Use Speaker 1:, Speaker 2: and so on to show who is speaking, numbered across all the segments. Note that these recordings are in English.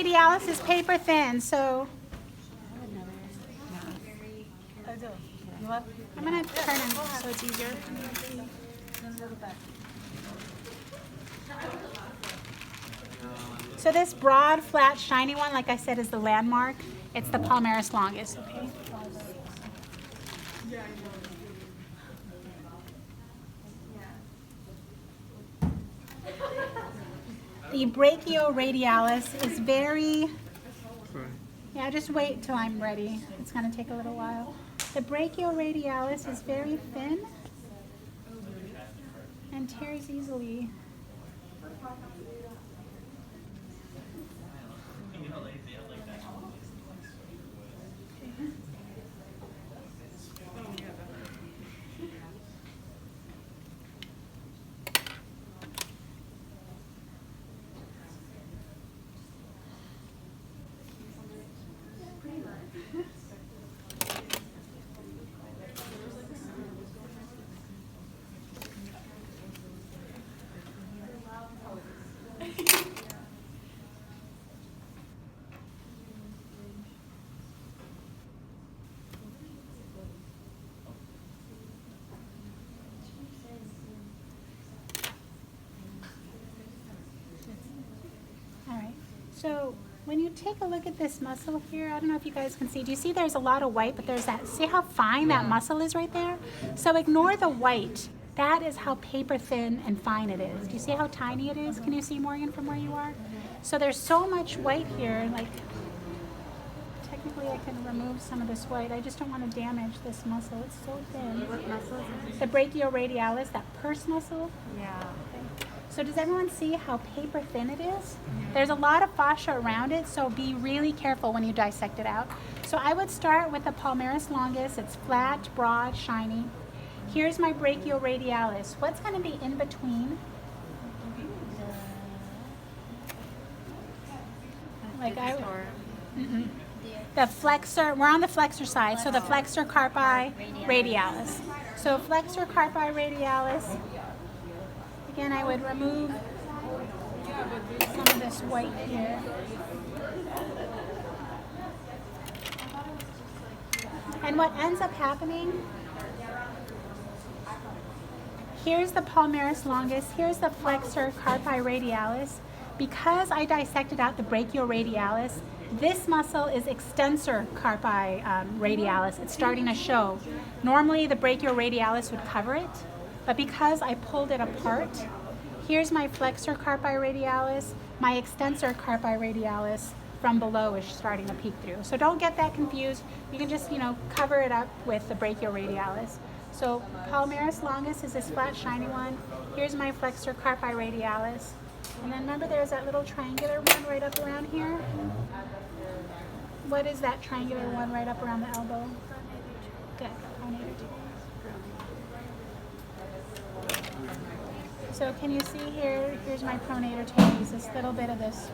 Speaker 1: radialis is paper thin, so I'm going to turn it so it's easier. So this broad, flat, shiny one, like I said, is the landmark. It's the Palmaris longus, okay? The brachioradialis is very, yeah, just wait till I'm ready. It's going to take a little while. The brachioradialis is very thin and tears easily. So when you take a look at this muscle here, I don't know if you guys can see, do you see there's a lot of white, but there's that, see how fine that muscle is right there? So ignore the white. That is how paper thin and fine it is. Do you see how tiny it is? Can you see, Morgan, from where you are? So there's so much white here, like, technically I can remove some of this white. I just don't want to damage this muscle. It's so thin.
Speaker 2: What muscle is
Speaker 1: The brachioradialis, that purse muscle.
Speaker 2: Yeah.
Speaker 1: Okay. So does everyone see how paper thin it is? There's a lot of fascia around it, so be really careful when you dissect it out. So I would start with the Palmaris longus. It's flat, broad, shiny. Here's my brachioradialis. What's going to be in between? Like the flexor, we're on the flexor side, so the flexor carpi radialis. So flexor carpi radialis. Again, I would remove some of this white here. And what ends up happening, here's the Palmaris longus, here's the flexor carpi radialis. Because I dissected out the brachioradialis, this muscle is extensor carpi radialis. It's starting to show. Normally the brachioradialis would cover it, but because I pulled it apart, here's my flexor carpi radialis, my extensor carpi radialis from below is starting to peek through. So don't get that confused. You can just, cover it up with the brachioradialis. So Palmaris longus is this flat, shiny one. Here's my flexor carpi radialis. And then remember there's that little triangular one right up around here? What is that triangular one right up around the elbow? Good. So can you see here, here's my pronator teres, this little bit of this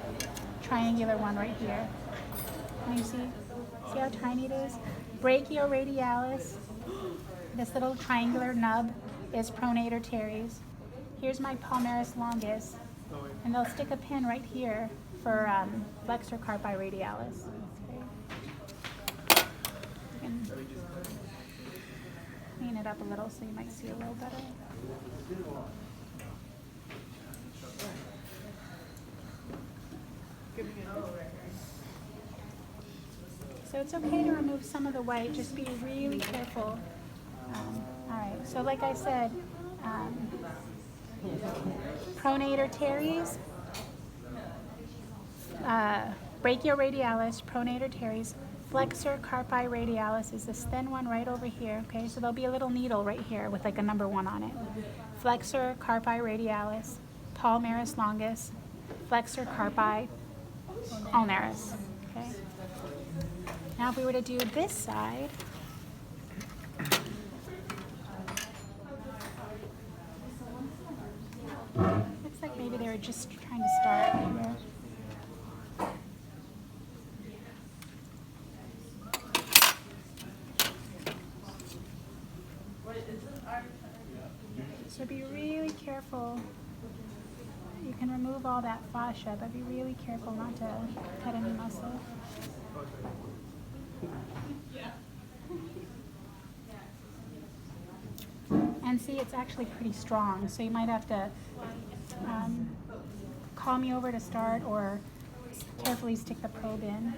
Speaker 1: triangular one right here. Can you see how tiny it is? Brachioradialis, this little triangular nub is pronator teres. Here's my Palmaris longus, and they'll stick a pin right here for flexor carpi radialis. Okay. And clean it up a little so you might see a little better. So it's okay to remove some of the white, just be really careful. Alright, so like I said, pronator teres, brachioradialis, pronator teres, flexor carpi radialis is this thin one right over here, okay? So there'll be a little needle right here with like a number 1 on it. Flexor carpi radialis, Palmaris longus, flexor carpi ulnaris, okay? Now if we were to do this side, looks like maybe they were just trying to start here. So be really careful. You can remove all that fascia, but be really careful not to cut any muscle. And see, it's actually pretty strong, so you might have to call me over to start or carefully stick the probe in.